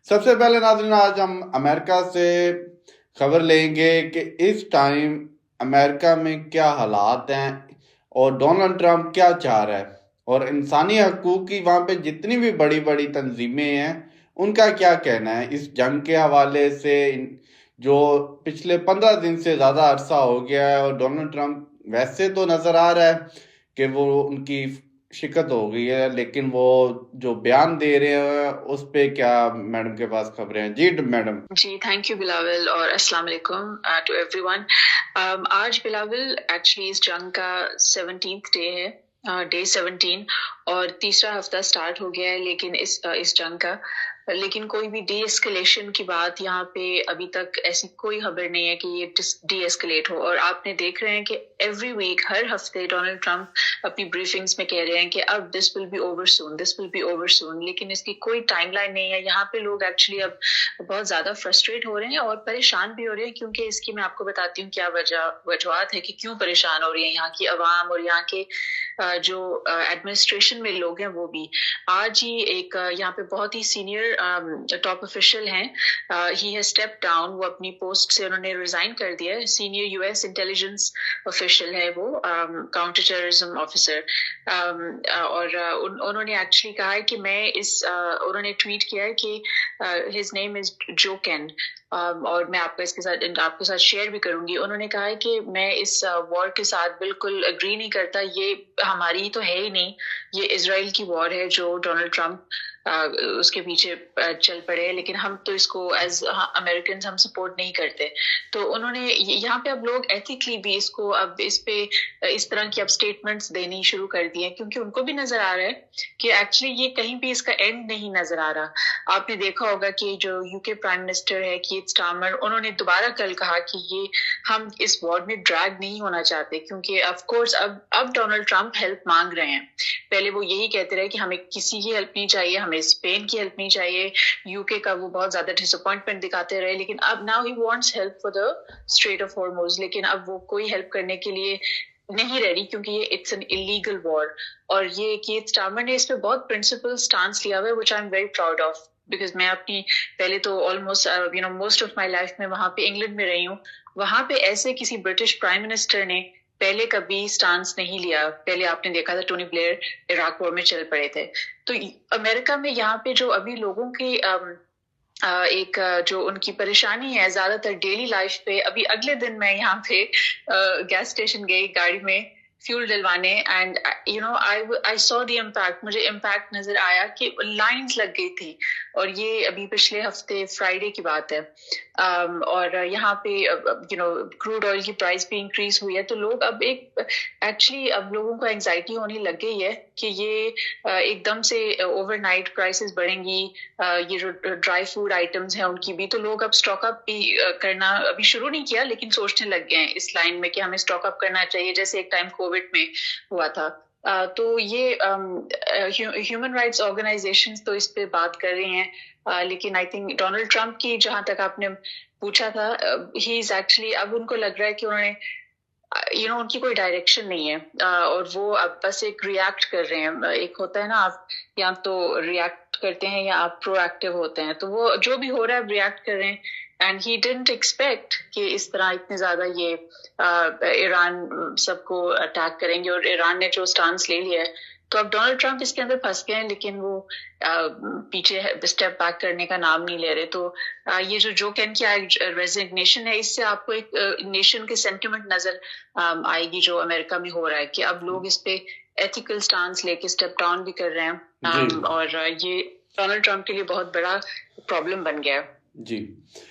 سب سے پہلے ناظرین آج ہم امریکہ سے خبر لیں گے کہ اس ٹائم امریکہ میں کیا حالات ہیں اور ڈونلڈ ٹرمپ کیا چاہ رہا ہے، اور انسانی حقوق کی وہاں پہ جتنی بھی بڑی بڑی تنظیمیں ہیں ان کا کیا کہنا ہے اس جنگ کے حوالے سے، جو پچھلے 15 دن سے زیادہ عرصہ ہو گیا ہے، اور ڈونلڈ ٹرمپ ویسے تو نظر آ رہا ہے کہ وہ ان کی شکست ہو گئی ہے، لیکن وہ جو بیان دے رہے ہیں اس پہ کیا میڈم کے پاس خبریں ہیں؟ جی میڈم. جی تھینک یو بلاول، اور السلام علیکم ٹو ایوری ون. آج بلاول ایکچولی اس جنگ کا 17th ڈے ہے، ڈے 17، اور تیسرا ہفتہ سٹارٹ ہو گیا ہے لیکن اس جنگ کا، لیکن کوئی بھی ڈی ایسکلیشن کی بات یہاں پہ ابھی تک ایسی کوئی خبر نہیں ہے کہ یہ ڈی ایسکلیٹ ہو. اور آپ نے دیکھ رہے ہیں کہ ایوری ویک، ہر ہفتے ڈونلڈ ٹرمپ اپنی بریفنگز میں کہہ رہے ہیں کہ اب this will be over soon, this will be over soon, لیکن اس کی کوئی ٹائم لائن نہیں ہے. یہاں پہ لوگ ایکچولی اب بہت زیادہ فرسٹریٹ ہو رہے ہیں اور پریشان بھی ہو رہے ہیں، کیونکہ اس کی میں آپ کو بتاتی ہوں کیا وجوہات ہے کہ کیوں پریشان ہو رہی ہیں یہاں کی عوام اور یہاں کے جو ایڈمنسٹریشن میں لوگ ہیں وہ بھی. آج ہی ایک یہاں پہ بہت ہی سینئر ٹاپ آفیشل ہیں، ہی ہیز اسٹیپ ڈاؤن، وہ اپنی پوسٹ سے انہوں نے ریزائن کر دیا ہے. Senior U S intelligence official ہے وہ، کاؤنٹر ٹیررزم آفیسر، اور انہوں نے ایکچولی کہا ہے کہ میں انہوں نے ٹویٹ کیا ہے کہ ہز نیم از جو کین، اور میں آپ کو اس کے ساتھ آپ کے ساتھ شیئر بھی کروں گی. انہوں نے کہا ہے کہ میں اس وار کے ساتھ بالکل اگری نہیں کرتا، یہ ہماری تو ہے ہی نہیں، یہ اسرائیل کی وار ہے جو ڈونلڈ ٹرمپ اس کے پیچھے چل پڑے، لیکن ہم تو اس کو ایز امریکنز ہم سپورٹ نہیں کرتے. تو انہوں نے یہاں پہ اب لوگ ایتھیکلی بھی اس کو اب اس پہ اس طرح کی اب اسٹیٹمنٹس دینی شروع کر دی ہیں، کیونکہ ان کو بھی نظر آ رہا ہے کہ ایکچولی یہ کہیں بھی اس کا اینڈ نہیں نظر آ رہا. آپ نے دیکھا ہوگا کہ جو یو کے پرائم منسٹر ہے کیت اسٹارمر، انہوں نے دوبارہ کل کہا کہ یہ ہم اس وار میں ڈریگ نہیں ہونا چاہتے، کیونکہ آف کورس اب ڈونلڈ ٹرمپ ہیلپ مانگ رہے ہیں. پہلے وہ یہی کہتے رہے کہ ہمیں کسی کی ہیلپ نہیں چاہیے، ہمیں اسپین کی ہیلپ نہیں چاہیے، یو کے کا وہ بہت زیادہ ڈس اپوائنٹمنٹ دکھاتے رہے، لیکن اب now he wants help for the strait of Hormuz, لیکن اب وہ کوئی ہیلپ کرنے کے لیے نہیں ریڈی، کیونکہ یہ اٹس این الیگل وار. اور یہ کیت اسٹارمر نے اس پہ بہت پرنسپل سٹانس لیا ہوا ہے، which I am very proud of, because میں اپنی پہلے تو almost most of my life میں وہاں پہ انگلینڈ میں رہی ہوں. وہاں پہ ایسے کسی برٹش پرائم منسٹر نے پہلے کبھی سٹانس نہیں لیا. پہلے آپ نے دیکھا تھا ٹونی بلیئر عراق وار میں چل پڑے تھے. تو امریکہ میں یہاں پہ جو ابھی لوگوں کی ایک جو ان کی پریشانی ہے زیادہ تر ڈیلی لائف پہ، ابھی اگلے دن میں یہاں پہ گیس اسٹیشن گئی گاڑی میں فیول ڈلوانے، and I saw the impact, مجھے امپیکٹ نظر آیا کہ لائنز لگ گئی تھی. اور یہ ابھی پچھلے ہفتے فرائیڈے کی بات ہے. اور یہاں پہ کروڈ آئل کی پرائس بھی انکریز ہوئی ہے، تو لوگ اب ایکچولی اب لوگوں کو انگزائٹی ہونے لگ گئی ہے کہ یہ ایک دم سے اوور نائٹ پرائسز بڑھیں گی. یہ جو ڈرائی فوڈ آئٹمز ہیں ان کی بھی، تو لوگ اب اسٹاک اپ بھی کرنا ابھی شروع نہیں کیا، لیکن سوچنے لگ گئے ہیں اس لائن میں کہ ہمیں اسٹاک اپ کرنا چاہیے، جیسے ایک ٹائم کووڈ میں ہوا تھا. تو یہ ہیومن رائٹس آرگنائزیشنز تو اس پہ بات کر رہی ہیں، لیکن آئی تھنک ڈونلڈ ٹرمپ کی، جہاں تک آپ نے پوچھا تھا، ہی از ایکچولی اب ان کو لگ رہا ہے کہ انہوں نے ان کی کوئی ڈائریکشن نہیں ہے، اور وہ اب بس ایک ریئیکٹ کر رہے ہیں. ایک ہوتا ہے نا، آپ یا تو ریئیکٹ کرتے ہیں یا آپ پرو ایکٹیو ہوتے ہیں، تو وہ جو بھی ہو رہا ہے اب ریئیکٹ کر رہے ہیں. اینڈ ہی ڈidn't ایکسپیکٹ کہ اس طرح اتنے زیادہ یہ ایران سب کو اٹیک کریں گے، اور ایران نے جو سٹانس لے لیا ہے، تو اب ڈونلڈ ٹرمپ اس کے اندر پھنس گئے ہیں، لیکن وہ پیچھے اسٹیپ بیک کرنے کا نام نہیں لے رہے. تو یہ جو کین کی ریزگنیشن ہے، اس سے آپ کو ایک نیشن کے سینٹیمنٹ نظر آئے گی جو امریکہ میں ہو رہا ہے، کہ اب لوگ اس پہ ایتھیکل سٹانس لے کے اسٹیپ ڈاؤن بھی کر رہے ہیں. اور یہ ڈونلڈ ٹرمپ کے لیے بہت بڑا پرابلم بن گیا ہے. جی